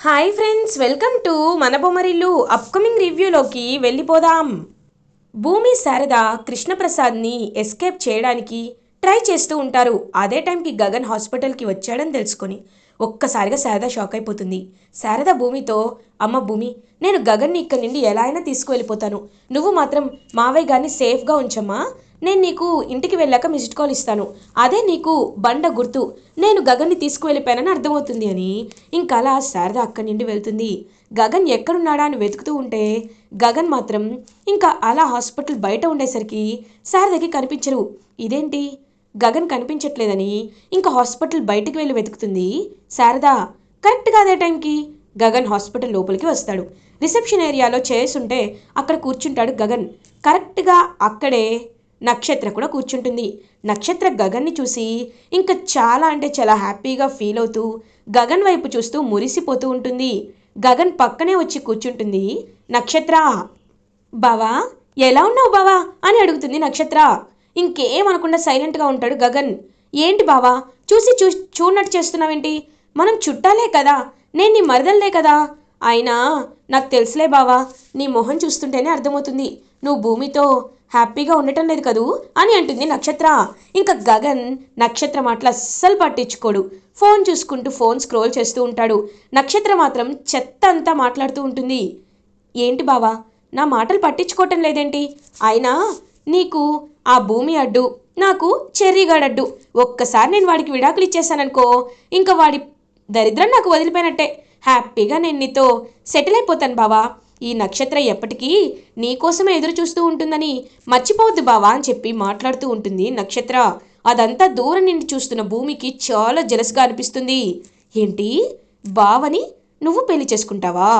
Hi friends, welcome to మన Bommarillu. Upcoming రివ్యూలోకి వెళ్ళిపోదాం. భూమి శారద కృష్ణప్రసాద్ని ఎస్కేప్ చేయడానికి ట్రై చేస్తూ ఉంటారు. అదే టైంకి గగన్ హాస్పిటల్కి వచ్చాడని తెలుసుకొని ఒక్కసారిగా శారద షాక్ అయిపోతుంది. శారద భూమితో, అమ్మ భూమి, నేను గగన్ని ఇక్కడి నుండి ఎలా అయినా తీసుకువెళ్ళిపోతాను, నువ్వు మాత్రం మావయ్య గారిని సేఫ్గా ఉంచమ్మా. నేను నీకు ఇంటికి వెళ్ళాక మిస్డ్ కాల్ ఇస్తాను, అదే నీకు బండ గుర్తు, నేను గగన్ని తీసుకువెళ్ళిపోయానని అర్థమవుతుంది అని ఇంకా అలా శారద అక్కడి నుండి వెళ్తుంది. గగన్ ఎక్కడున్నాడా అని వెతుకుతూ ఉంటే గగన్ మాత్రం ఇంకా అలా హాస్పిటల్ బయట ఉండేసరికి శారదకి కనిపించరు. ఇదేంటి, గగన్ కనిపించట్లేదని ఇంకా హాస్పిటల్ బయటికి వెళ్ళి వెతుకుతుంది శారద. కరెక్ట్గా అదే టైంకి గగన్ హాస్పిటల్ లోపలికి వస్తాడు. రిసెప్షన్ ఏరియాలో చైర్స్ ఉంటే అక్కడ కూర్చుంటాడు గగన్. కరెక్ట్గా అక్కడే నక్షత్ర కూడా కూర్చుంటుంది. నక్షత్ర గగన్ని చూసి ఇంకా చాలా అంటే చాలా హ్యాపీగా ఫీల్ అవుతూ గగన్ వైపు చూస్తూ మురిసిపోతూ ఉంటుంది. గగన్ పక్కనే వచ్చి కూర్చుంటుంది నక్షత్ర. బావా, ఎలా ఉన్నావు బావా అని అడుగుతుంది నక్షత్ర. ఇంకేమనకుండా సైలెంట్గా ఉంటాడు గగన్. ఏంటి బావా, చూడనట్టు చేస్తున్నావేంటి? మనం చుట్టాలే కదా, నేను నీ మరదలనే కదా. అయినా నాకు తెలుసులే బావా, నీ మొహం చూస్తుంటేనే అర్థమవుతుంది నువ్వు భూమితో హ్యాపీగా ఉండటం లేదు కదూ అని అంటుంది నక్షత్ర. ఇంకా గగన్ నక్షత్ర మాటలు అస్సలు పట్టించుకోడు. ఫోన్ చూసుకుంటూ ఫోన్ స్క్రోల్ చేస్తూ ఉంటాడు. నక్షత్ర మాత్రం చెత్త అంతా మాట్లాడుతూ ఉంటుంది. ఏంటి బావా, నా మాటలు పట్టించుకోవటం లేదేంటి? అయినా నీకు ఆ భూమి అడ్డు, నాకు చెర్రీగాడడ్డు. ఒక్కసారి నేను వాడికి విడాకులు ఇచ్చేసాననుకో, ఇంకా వాడి దరిద్రం నాకు వదిలిపోయినట్టే. హ్యాపీగా నేను నీతో సెటిల్ అయిపోతాను బావా. ఈ నక్షత్ర ఎప్పటికీ నీకోసమే ఎదురు చూస్తూ ఉంటుందని మర్చిపోవద్దు బావా అని చెప్పి మాట్లాడుతూ ఉంటుంది నక్షత్ర. అదంతా దూరం నుండి చూస్తున్న భూమికి చాలా జలస్గా అనిపిస్తుంది. ఏంటి, బావని నువ్వు పెళ్లి చేసుకుంటావా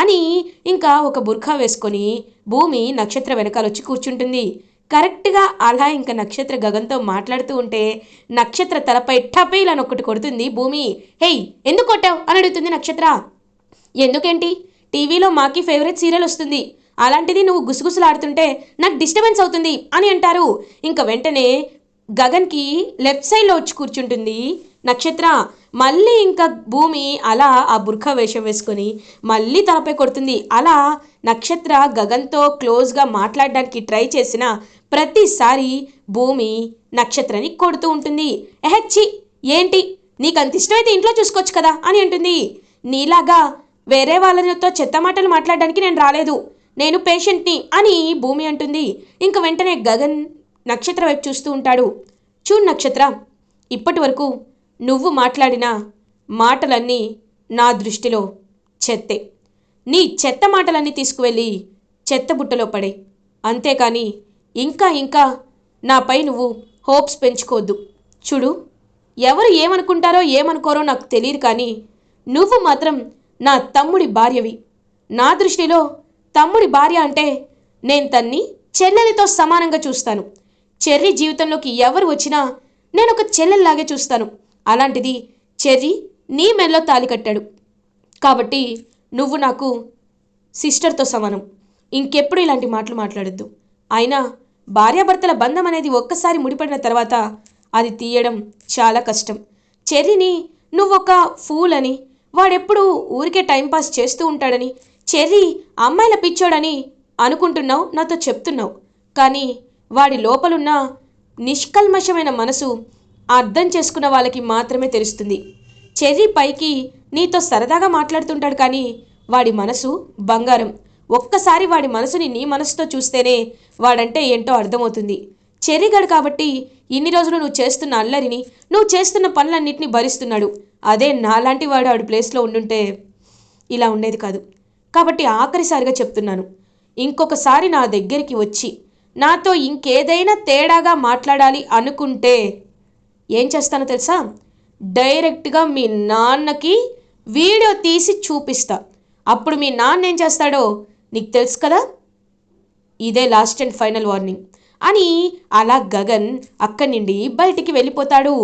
అని ఇంకా ఒక బుర్ఖా వేసుకొని భూమి నక్షత్ర వెనకాలొచ్చి కూర్చుంటుంది. కరెక్ట్గా అలా ఇంకా నక్షత్ర గగన్తో మాట్లాడుతూ ఉంటే నక్షత్ర తలపై టపీలని ఒకటి కొడుతుంది భూమి. హేయ్, ఎందుకు కొట్టావు అని అడుగుతుంది నక్షత్ర. ఎందుకేంటి, టీవీలో మాకి ఫేవరెట్ సీరియల్ వస్తుంది, అలాంటిది నువ్వు గుసగుసలాడుతుంటే నాకు డిస్టర్బెన్స్ అవుతుంది అని అంటారు. ఇంకా వెంటనే గగన్కి లెఫ్ట్ సైడ్లో వచ్చి కూర్చుంటుంది నక్షత్ర. మళ్ళీ ఇంకా భూమి అలా ఆ బుర్ఖా వేషం వేసుకొని మళ్ళీ తలపై కొడుతుంది. అలా నక్షత్ర గగన్తో క్లోజ్గా మాట్లాడడానికి ట్రై చేసిన ప్రతిసారి భూమి నక్షత్రని కొడుతూ ఉంటుంది. ఎహెచ్చి, ఏంటి, నీకు అంత ఇష్టమైతే ఇంట్లో చూసుకోవచ్చు కదా అని అంటుంది. నీలాగా వేరే వాళ్ళతో చెత్త మాటలు మాట్లాడడానికి నేను రాలేదు, నేను పేషెంట్ని అని భూమి అంటుంది. ఇంక వెంటనే గగన్ నక్షత్ర వైపు చూస్తూ ఉంటాడు. చూడు నక్షత్ర, ఇప్పటి వరకు నువ్వు మాట్లాడిన మాటలన్నీ నా దృష్టిలో చెత్తే. నీ చెత్త మాటలన్నీ తీసుకువెళ్ళి చెత్త బుట్టలో పడే, అంతేకాని ఇంకా ఇంకా నాపై నువ్వు హోప్స్ పెంచుకోవద్దు. చూడు, ఎవరు ఏమనుకుంటారో ఏమనుకోరో నాకు తెలియదు, కానీ నువ్వు మాత్రం నా తమ్ముడి భార్యవి. నా దృష్టిలో తమ్ముడి భార్య అంటే నేను తన్ని చెల్లెలితో సమానంగా చూస్తాను. చెర్రీ జీవితంలోకి ఎవరు వచ్చినా నేను ఒక చెల్లెల్లాగే చూస్తాను. అలాంటిది చెర్రీ నీ మెల్లో తాలి కట్టాడు కాబట్టి నువ్వు నాకు సిస్టర్తో సమానం. ఇంకెప్పుడు ఇలాంటి మాటలు మాట్లాడద్దు. అయినా భార్యాభర్తల బంధం అనేది ఒక్కసారి ముడిపడిన తర్వాత అది తీయడం చాలా కష్టం. చెర్రీని నువ్వొక ఫూల్ అని, వాడెప్పుడు ఊరికే టైంపాస్ చేస్తూ ఉంటాడని, చెర్రీ అమ్మాయిల పిచ్చోడని అనుకుంటున్నావు, నాతో చెప్తున్నావు. కానీ వాడి లోపలున్న నిష్కల్మషమైన మనసు అర్థం చేసుకున్న వాళ్ళకి మాత్రమే తెలుస్తుంది. చెర్రీ పైకి నీతో సరదాగా మాట్లాడుతుంటాడు, కానీ వాడి మనసు బంగారం. ఒక్కసారి వాడి మనసుని నీ మనసుతో చూస్తేనే వాడంటే ఏంటో అర్థమవుతుంది. చెర్రీగాడు కాబట్టి ఇన్ని రోజులు నువ్వు చేస్తున్న అల్లరిని, నువ్వు చేస్తున్న పనులన్నింటినీ భరిస్తున్నాడు. అదే నాలాంటి వాడు ఆడి ప్లేస్లో ఉండుంటే ఇలా ఉండేది కాదు. కాబట్టి ఆఖరిసారిగా చెప్తున్నాను, ఇంకొకసారి నా దగ్గరికి వచ్చి నాతో ఇంకేదైనా తేడాగా మాట్లాడాలి అనుకుంటే ఏం చేస్తానో తెలుసా? డైరెక్ట్గా మీ నాన్నకి వీడియో తీసి చూపిస్తా. అప్పుడు మీ నాన్న ఏం చేస్తాడో నీకు తెలుసు కదా. ఇదే లాస్ట్ అండ్ ఫైనల్ వార్నింగ్ అని అలా గగన్ అక్కడి నుండి బయటికి వెళ్ళిపోతాడు.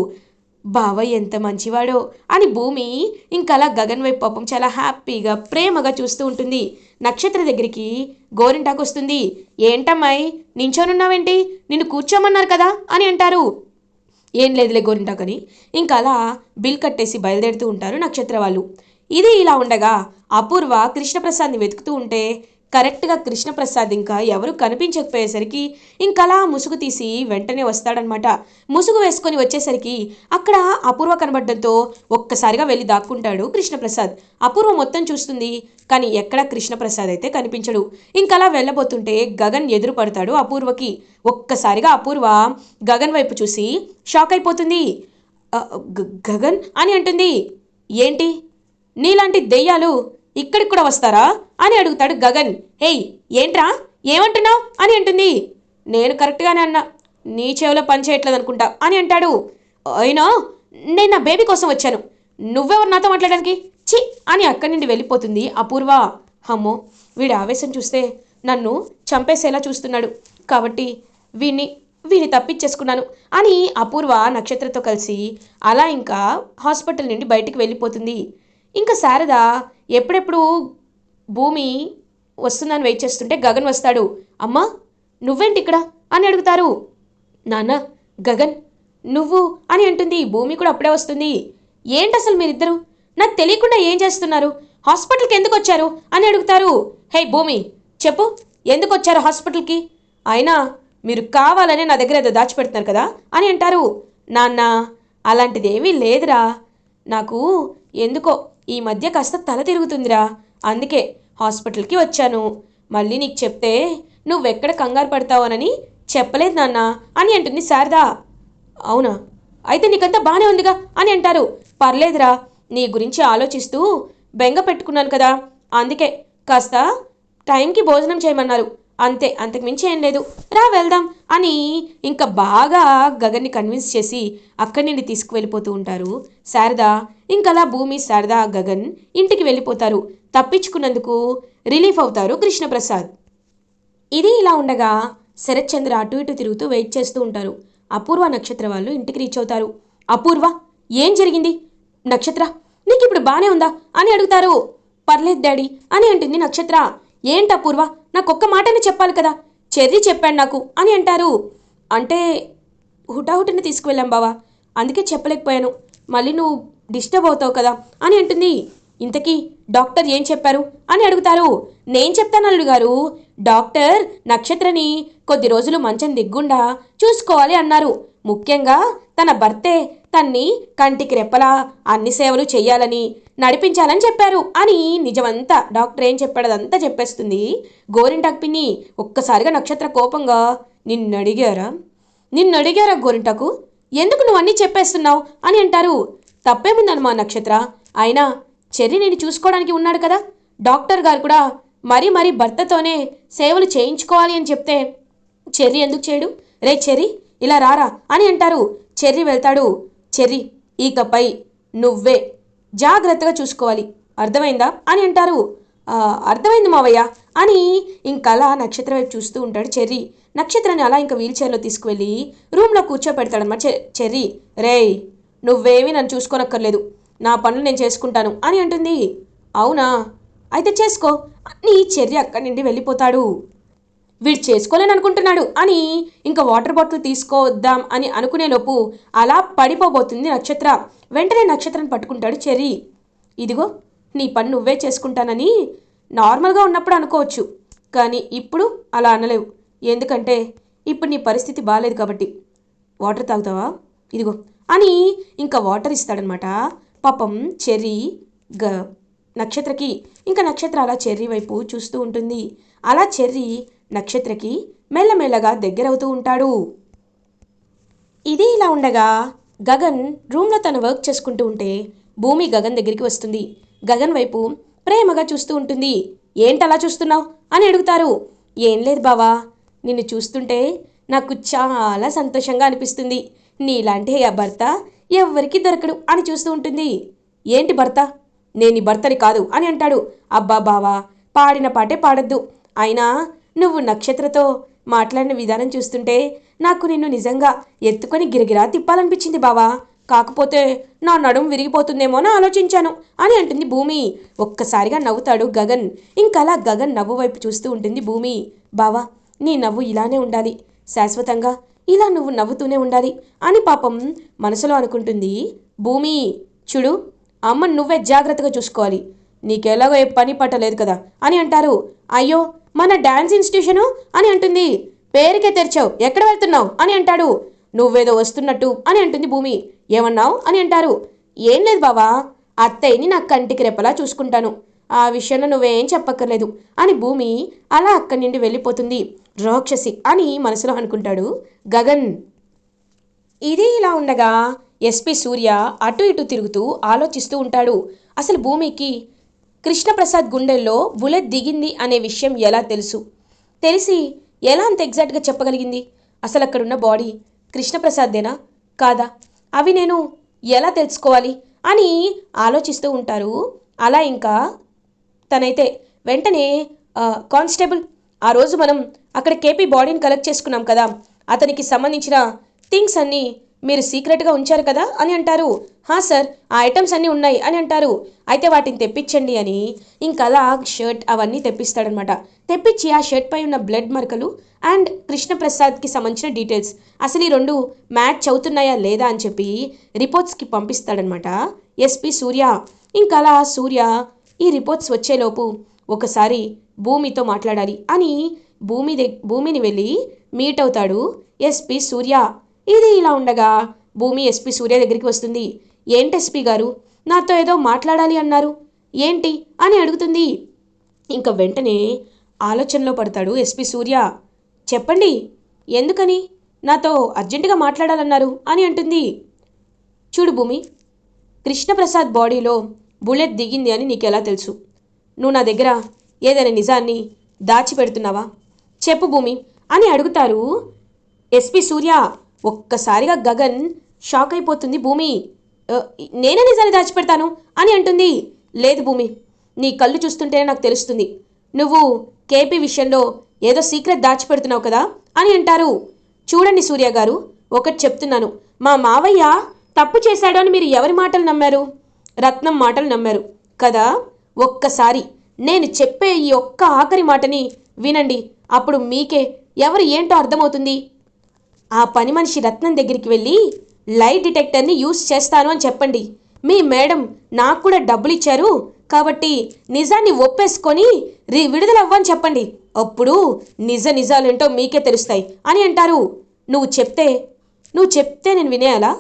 బావ ఎంత మంచివాడో అని భూమి ఇంకలా గగన్ వైపు పాపం చాలా హ్యాపీగా ప్రేమగా చూస్తూ ఉంటుంది. నక్షత్ర దగ్గరికి గోరింటాకు వస్తుంది. ఏంటమ్మాయి నించోనున్నావేంటి, నిన్ను కూర్చోమన్నారు కదా అని అంటారు. ఏం లేదులే గోరింటాకని ఇంకా అలా బిల్ కట్టేసి బయలుదేరుతూ ఉంటారు నక్షత్ర వాళ్ళు. ఇది ఇలా ఉండగా అపూర్వ కృష్ణప్రసాద్ని వెతుకుతూ ఉంటే కరెక్ట్గా కృష్ణప్రసాద్ ఇంకా ఎవరు కనిపించకపోయేసరికి ఇంకలా ముసుగు తీసి వెంటనే వస్తాడనమాట. ముసుగు వేసుకొని వచ్చేసరికి అక్కడ అపూర్వ కనబడడంతో ఒక్కసారిగా వెళ్ళి దాక్కుంటాడు కృష్ణప్రసాద్. అపూర్వ మొత్తం చూస్తుంది, కానీ ఎక్కడా కృష్ణప్రసాద్ అయితే కనిపించడు. ఇంకలా వెళ్ళబోతుంటే గగన్ ఎదురు పడతాడు అపూర్వకి. ఒక్కసారిగా అపూర్వ గగన్ వైపు చూసి షాక్ అయిపోతుంది. గగన్ అని అంటుంది. ఏంటి, నీలాంటి దెయ్యాలు ఇక్కడికి కూడా వస్తారా అని అడుగుతాడు గగన్. హేయ్, ఏంట్రా, ఏమంటున్నావు అని అంటుంది. నేను కరెక్ట్గానే అన్నా, నీ చెవిలో పని చేయట్లేదు అనుకుంటా అని అంటాడు. అయినా నేను నా బేబీ కోసం వచ్చాను, నువ్వెవరు నాతో మాట్లాడడానికి, చి అని అక్కడి నుండి వెళ్ళిపోతుంది అపూర్వ. అమ్మో, వీడి ఆవేశం చూస్తే నన్ను చంపేసేలా చూస్తున్నాడు, కాబట్టి వీని తప్పించేసుకున్నాను అని అపూర్వ నక్షత్రతో కలిసి అలా ఇంకా హాస్పిటల్ నుండి బయటికి వెళ్ళిపోతుంది. ఇంకా శారద ఎప్పుడెప్పుడు భూమి వస్తుందని వెయిట్ చేస్తుంటే గగన్ వస్తాడు. అమ్మా, నువ్వేంటి ఇక్కడ అని అడుగుతారు. నాన్న, గగన్ నువ్వు అని అంటుంది. భూమి కూడా అప్పుడే వస్తుంది. ఏంటి అసలు మీరిద్దరు, నాకు తెలియకుండా ఏం చేస్తున్నారు, హాస్పిటల్కి ఎందుకు వచ్చారు అని అడుగుతారు. హే భూమి, చెప్పు, ఎందుకు వచ్చారు హాస్పిటల్కి? అయినా మీరు కావాలనే నా దగ్గర ఏదో దాచిపెడుతున్నారు కదా అని అంటారు. నాన్న, అలాంటిదేమీ లేదురా, నాకు ఎందుకో ఈ మధ్య కాస్త తల తిరుగుతుందిరా, అందుకే హాస్పిటల్కి వచ్చాను. మళ్ళీ నీకు చెప్తే నువ్వెక్కడ కంగారు పడతావనని చెప్పలేదు నాన్న అని అంటుంది శారద. అవునా, అయితే నీకంతా బాగానే ఉందిగా అని అంటారు. పర్లేదురా, నీ గురించి ఆలోచిస్తూ బెంగ పెట్టుకున్నాను కదా, అందుకే కాస్త టైంకి భోజనం చేయమన్నారు, అంతే, అంతకుమించి ఏం లేదు, రా వెళ్దాం అని ఇంకా బాగా గగన్ని కన్విన్స్ చేసి అక్కడి నుండి తీసుకువెళ్ళిపోతూ ఉంటారు శారద. ఇంకలా భూమి, శారద, గగన్ ఇంటికి వెళ్ళిపోతారు. తప్పించుకున్నందుకు రిలీఫ్ అవుతారు కృష్ణప్రసాద్. ఇది ఇలా ఉండగా శరత్ చంద్ర అటు ఇటు తిరుగుతూ వెయిట్ చేస్తూ ఉంటారు. అపూర్వ, నక్షత్ర వాళ్ళు ఇంటికి రీచ్ అవుతారు. అపూర్వ, ఏం జరిగింది? నక్షత్ర, నీకు ఇప్పుడు బానే ఉందా అని అడుగుతారు. పర్లేదు డాడీ అని అంటుంది నక్షత్ర. ఏంటి అపూర్వ, నాకొక్క మాటని చెప్పాలి కదా, చెర్రీ చెప్పాడు నాకు అని అంటారు. అంటే హుటాహుటిని తీసుకువెళ్ళాం బావా, అందుకే చెప్పలేకపోయాను, మళ్ళీ నువ్వు డిస్టర్బ్ అవుతావు కదా అని అంటుంది. ఇంతకీ డాక్టర్ ఏం చెప్పారు అని అడుగుతారు. నేను చెప్తాను అల్లుడు గారు, డాక్టర్ నక్షత్రని కొద్ది రోజులు మంచం దిగ్గుండా చూసుకోవాలి అన్నారు. ముఖ్యంగా తన భర్తే తన్ని కంటికి రెప్పలా అన్ని సేవలు చెయ్యాలని, నడిపించాలని చెప్పారు అని నిజమంతా డాక్టర్ ఏం చెప్పాడు అదంతా చెప్పేస్తుంది గోరింటాకు పిన్ని. ఒక్కసారిగా నక్షత్ర కోపంగా, నిన్నడిగారా గోరింటాకు, ఎందుకు నువ్వు అన్నీ చెప్పేస్తున్నావు అని అంటారు. తప్పేముందనుమా నక్షత్ర, అయినా చెర్రీ నేను చూసుకోవడానికి ఉన్నాడు కదా, డాక్టర్ గారు కూడా మరీ భర్తతోనే సేవలు చేయించుకోవాలి అని చెప్తే చెర్రీ ఎందుకు చేయడు? రే చెర్రీ, ఇలా రారా అని అంటారు. చెర్రీ వెళ్తాడు. చెర్రీ, ఇకపై నువ్వే జాగ్రత్తగా చూసుకోవాలి, అర్థమైందా అని అంటారు. అర్థమైంది మావయ్య అని ఇంకలా నక్షత్ర వైపు చూస్తూ ఉంటాడు చెర్రీ. నక్షత్రాన్ని అలా ఇంకా వీల్ చైర్లో తీసుకువెళ్ళి రూమ్లో కూర్చోపెడతాడన్నమాట చెర్రీ. రేయ్, నువ్వేమీ నన్ను చూసుకోనక్కర్లేదు, నా పనులు నేను చేసుకుంటాను అని అంటుంది. అవునా, అయితే చేసుకో అని చెర్రీ అక్కడి నుండి వెళ్ళిపోతాడు. వీడు చేసుకోలేని అనుకుంటున్నాడు అని ఇంకా వాటర్ బాటిల్ తీసుకోవద్దాం అని అనుకునేలోపు అలా పడిపోబోతుంది నక్షత్ర. వెంటనే నక్షత్రాన్ని పట్టుకుంటాడు చెర్రీ. ఇదిగో, నీ పని నువ్వే చేసుకుంటానని నార్మల్గా ఉన్నప్పుడు అనుకోవచ్చు, కానీ ఇప్పుడు అలా అనలేవు, ఎందుకంటే ఇప్పుడు నీ పరిస్థితి బాగాలేదు కాబట్టి. వాటర్ తాగుతావా, ఇదిగో అని ఇంకా వాటర్ ఇస్తాడనమాట. పాపం చెర్రీ నక్షత్రకి. ఇంకా నక్షత్ర అలా చెర్రీ వైపు చూస్తూ ఉంటుంది. అలా చెర్రీ నక్షత్రకి మెల్లమెల్లగా దగ్గరవుతూ ఉంటాడు. ఇది ఇలా ఉండగా గగన్ రూమ్లో తన వర్క్ చేసుకుంటూ ఉంటే భూమి గగన్ దగ్గరికి వస్తుంది. గగన్ వైపు ప్రేమగా చూస్తూ ఉంటుంది. ఏంటలా చూస్తున్నావు అని అడుగుతారు. ఏం లేదు బావా, నిన్ను చూస్తుంటే నాకు చాలా సంతోషంగా అనిపిస్తుంది, నీలాంటి ఆ భర్త ఎవ్వరికి దొరకడు అని చూస్తూ ఉంటుంది. ఏంటి భర్త? నేను నీ భర్తని కాదు అని అంటాడు. అబ్బా బావా, పాడిన పాటే పాడద్దు, అయినా నువ్వు నక్షత్రతో మాట్లాడిన విధానం చూస్తుంటే నాకు నిన్ను నిజంగా ఎత్తుకొని గిరగిరా తిప్పాలనిపించింది బావా, కాకపోతే నా నడుం విరిగిపోతుందేమో అని ఆలోచించాను అని అంటుంది భూమి. ఒక్కసారిగా నవ్వుతాడు గగన్. ఇంకలా గగన్ నవ్వు వైపు చూస్తూ ఉంటుంది భూమి. బావా, నీ నవ్వు ఇలానే ఉండాలి, శాశ్వతంగా ఇలా నువ్వు నవ్వుతూనే ఉండాలి అని పాపం మనసులో అనుకుంటుంది భూమి. చూడు, అమ్మని నువ్వే జాగ్రత్తగా చూసుకోవాలి, నీకెలాగో ఏ పని పట్టలేదు కదా అని అంటారు. అయ్యో మన డాన్స్ ఇన్స్టిట్యూషను అని అంటుంది. పేరుకే తెరిచావు, ఎక్కడ వెళ్తున్నావు అని అంటాడు. నువ్వేదో వస్తున్నట్టు అని అంటుంది భూమి. ఏమన్నావు అని అంటారు. ఏం లేదు బావా, అత్తయ్యని నా కంటికి రెప్పలా చూసుకుంటాను, ఆ విషయంలో నువ్వేం చెప్పక్కర్లేదు అని భూమి అలా అక్కడి నుండి వెళ్ళిపోతుంది. రాక్షసి అని మనసులో అనుకుంటాడు గగన్. ఇది ఇలా ఉండగా ఎస్పీ సూర్య అటు ఇటు తిరుగుతూ ఆలోచిస్తూ ఉంటాడు. అసలు భూమికి కృష్ణప్రసాద్ గుండెల్లో బుల్లెట్ దిగింది అనే విషయం ఎలా తెలిసి ఎలా అంత ఎగ్జాక్ట్గా చెప్పగలిగింది? అసలు అక్కడున్న బాడీ కృష్ణప్రసాద్దేనా కాదా? అవి నేను ఎలా తెలుసుకోవాలి అని ఆలోచిస్తూ ఉంటారు. అలా ఇంకా తనైతే వెంటనే కానిస్టేబుల్, ఆ రోజు మనం అక్కడ కేపీ బాడీని కలెక్ట్ చేసుకున్నాం కదా, అతనికి సంబంధించిన థింగ్స్ అన్నీ మీరు సీక్రెట్గా ఉంచారు కదా అని అంటారు. హా సార్, ఆ ఐటమ్స్ అన్నీ ఉన్నాయి అని అంటారు. అయితే వాటిని తెప్పించండి అని ఇంకలా షర్ట్ అవన్నీ తెప్పిస్తాడనమాట. తెప్పించి ఆ షర్ట్ పై ఉన్న బ్లడ్ మరకలు అండ్ కృష్ణప్రసాద్కి సంబంధించిన డీటెయిల్స్ అసలు ఈ రెండు మ్యాచ్ అవుతున్నాయా లేదా అని చెప్పి రిపోర్ట్స్కి పంపిస్తాడనమాట ఎస్పీ సూర్య. ఇంకలా సూర్య ఈ రిపోర్ట్స్ వచ్చేలోపు ఒకసారి భూమితో మాట్లాడాలి అని భూమిని వెళ్ళి మీట్ అవుతాడు ఎస్పీ సూర్య. ఇది ఇలా ఉండగా భూమి ఎస్పీ సూర్య దగ్గరికి వస్తుంది. ఏంటి ఎస్పీ గారు, నాతో ఏదో మాట్లాడాలి అన్నారు, ఏంటి అని అడుగుతుంది. ఇంకా వెంటనే ఆలోచనలో పడతాడు ఎస్పీ సూర్య. చెప్పండి, ఎందుకని నాతో అర్జెంటుగా మాట్లాడాలన్నారు అని అంటుంది. చూడు భూమి, కృష్ణప్రసాద్ బాడీలో బుల్లెట్ దిగింది అని నీకెలా తెలుసు? నువ్వు నా దగ్గర ఏదైనా నిజాన్ని దాచిపెడుతున్నావా? చెప్పు భూమి అని అడుగుతారు ఎస్పీ సూర్య. ఒక్కసారిగా గగన్ షాక్ అయిపోతుంది. భూమి, నేనే నిజాన్ని దాచిపెడతాను అని అంటుంది. లేదు భూమి, నీ కళ్ళు చూస్తుంటేనే నాకు తెలుస్తుంది, నువ్వు కేపీ విషయంలో ఏదో సీక్రెట్ దాచిపెడుతున్నావు కదా అని అంటారు. చూడండి సూర్య గారు, ఒకటి చెప్తున్నాను, మా మావయ్య తప్పు చేశాడు అని మీరు ఎవరి మాటలు నమ్మారు? రత్నం మాటలు నమ్మారు కదా. ఒక్కసారి నేను చెప్పే ఈ ఒక్క ఆఖరి మాటని వినండి, అప్పుడు మీకే ఎవరు ఏంటో అర్థమవుతుంది. ఆ పని మనిషి రత్నం దగ్గరికి వెళ్ళి లై డిటెక్టర్ని యూజ్ చేస్తాను అని చెప్పండి. మీ మేడం నాకు కూడా డబ్బులు ఇచ్చారు కాబట్టి నిజాన్ని ఒప్పేసుకొని విడుదలవ్వని చెప్పండి. అప్పుడు నిజాలేంటో మీకే తెలుస్తాయి అని అంటారు. నువ్వు చెప్తే నేను వినేయాలా?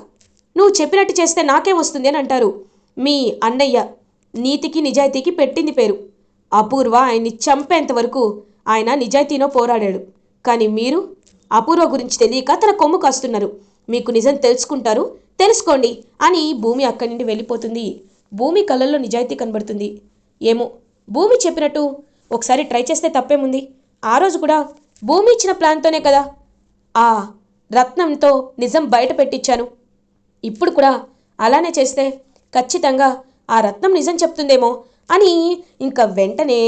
నువ్వు చెప్పినట్టు చేస్తే నాకేం వస్తుంది అని అంటారు. మీ అన్నయ్య నీతికి నిజాయితీకి పెట్టింది పేరు. అపూర్వ ఆయన్ని చంపేంత వరకు ఆయన నిజాయితీనో పోరాడాడు. కానీ మీరు అపూర్వ గురించి తెలియక తన కొమ్ము కాస్తున్నారు. మీకు నిజం తెలుసుకోండి అని భూమి అక్కడి నుండి వెళ్ళిపోతుంది. భూమి కళ్ళల్లో నిజాయితీ కనబడుతుంది. ఏమో, భూమి చెప్పినట్టు ఒకసారి ట్రై చేస్తే తప్పేముంది? ఆ రోజు కూడా భూమి ఇచ్చిన ప్లాన్తోనే కదా ఆ రత్నంతో నిజం బయట పెట్టించాను. ఇప్పుడు కూడా అలానే చేస్తే ఖచ్చితంగా ఆ రత్నం నిజం చెప్తుందేమో అని ఇంకా వెంటనే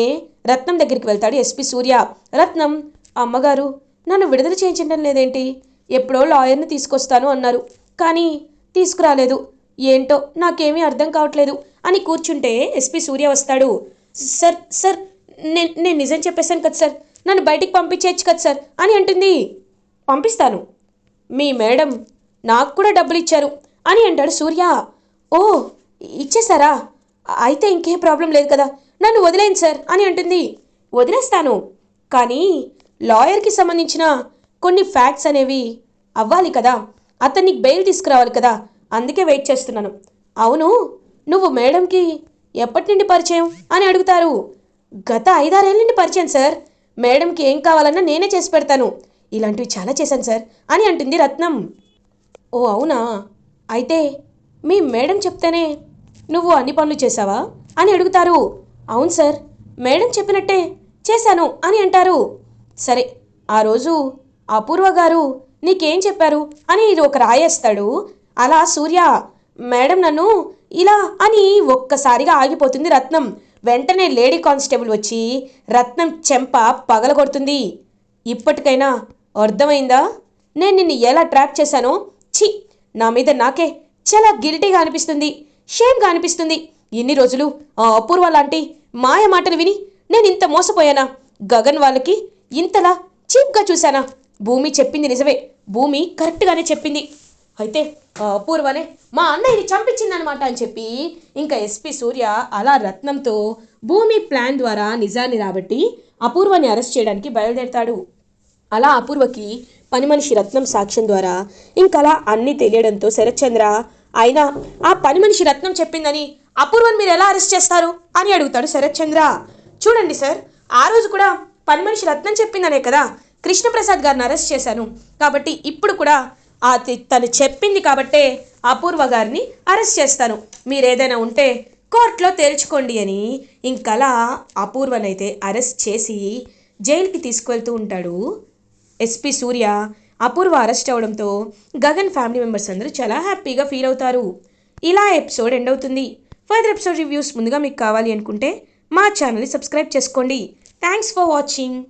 రత్నం దగ్గరికి వెళ్తాడు ఎస్పీ సూర్య. రత్నం, అమ్మగారు నన్ను విడుదల చేయించడం లేదేంటి? ఎప్పుడో లాయర్ని తీసుకొస్తాను అన్నారు, కానీ తీసుకురాలేదు, ఏంటో నాకేమీ అర్థం కావట్లేదు అని కూర్చుంటే ఎస్పీ సూర్య వస్తాడు. సార్ నేను నిజం చెప్పేశాను కదా సార్, నన్ను బయటికి పంపించేయచ్చు కదా సార్ అని అంటుంది. పంపిస్తాను, మీ మేడం నాకు కూడా డబ్బులు ఇచ్చారు అని అంటాడు సూర్య. ఓ, ఇచ్చేసారా? అయితే ఇంకే ప్రాబ్లం లేదు కదా, నన్ను వదిలేయండి సార్ అని అంటుంది. వదిలేస్తాను, కానీ లాయర్కి సంబంధించిన కొన్ని ఫ్యాక్ట్స్ అనేవి అవ్వాలి కదా, అతన్ని బెయిల్ తీసుకురావాలి కదా, అందుకే వెయిట్ చేస్తున్నాను. అవును, నువ్వు మేడంకి ఎప్పటి నుండి పరిచయం అని అడుగుతారు. గత 5-6 ఏళ్ళ నుండి పరిచయం సార్, మేడంకి ఏం కావాలన్నా నేనే చేసి పెడతాను, ఇలాంటివి చాలా చేశాను సార్ అని అంటుంది రత్నం. ఓ అవునా, అయితే మీ మేడం చెప్తేనే నువ్వు అన్ని పనులు చేశావా అని అడుగుతారు. అవును సార్, మేడం చెప్పినట్టే చేశాను అని అంటారు. సరే, ఆ రోజు అపూర్వ గారు నీకేం చెప్పారు అని ఇది ఒక రాయేస్తాడు. అలా సూర్య, మేడం నన్ను ఇలా అని ఒక్కసారిగా ఆగిపోతుంది రత్నం. వెంటనే లేడీ కానిస్టేబుల్ వచ్చి రత్నం చెంప పగలగొడుతుంది. ఇప్పటికైనా అర్థమైందా నేను నిన్ను ఎలా ట్రాప్ చేశానో? ఛీ, నా మీద నాకే చాలా గిల్టీగా అనిపిస్తుంది, షేమ్గా అనిపిస్తుంది. ఇన్ని రోజులు ఆ అపూర్వ లాంటి మాయ మాటలు విని నేను ఇంత మోసపోయానా? గగన్ వాళ్ళకి ఇంతలా చీప్గా చూశానా? భూమి చెప్పింది నిజమే, భూమి కరెక్ట్గానే చెప్పింది. అయితే అపూర్వనే మా అన్నయ్యని చంపించిందనమాట అని చెప్పి ఇంకా ఎస్పీ సూర్య అలా రత్నంతో భూమి ప్లాన్ ద్వారా నిజాన్ని రాబట్టి అపూర్వని అరెస్ట్ చేయడానికి బయలుదేరతాడు. అలా అపూర్వకి పని మనిషి రత్నం సాక్ష్యం ద్వారా ఇంకలా అన్నీ తెలియడంతో శరత్చంద్ర అయినా ఆ పని మనిషి రత్నం చెప్పిందని అపూర్వని మీరు ఎలా అరెస్ట్ చేస్తారు అని అడుగుతాడు శరత్చంద్ర. చూడండి సార్, ఆ రోజు కూడా పని మనిషి రత్నం చెప్పిందనే కదా కృష్ణప్రసాద్ గారిని అరెస్ట్ చేశాను. కాబట్టి ఇప్పుడు కూడా తను చెప్పింది కాబట్టే అపూర్వ గారిని అరెస్ట్ చేస్తాను. మీరేదైనా ఉంటే కోర్టులో తేల్చుకోండి అని ఇంకలా అపూర్వనైతే అరెస్ట్ చేసి జైలుకి తీసుకువెళ్తూ ఉంటాడు ఎస్పీ సూర్య. అపూర్వ అరెస్ట్ అవడంతో గగన్ ఫ్యామిలీ మెంబర్స్ అందరూ చాలా హ్యాపీగా ఫీల్ అవుతారు. ఇలా ఎపిసోడ్ ఎండ్ అవుతుంది. ఫర్దర్ ఎపిసోడ్ రివ్యూస్ ముందుగా మీకు కావాలి అనుకుంటే మా ఛానల్ని సబ్స్క్రైబ్ చేసుకోండి. Thanks for watching.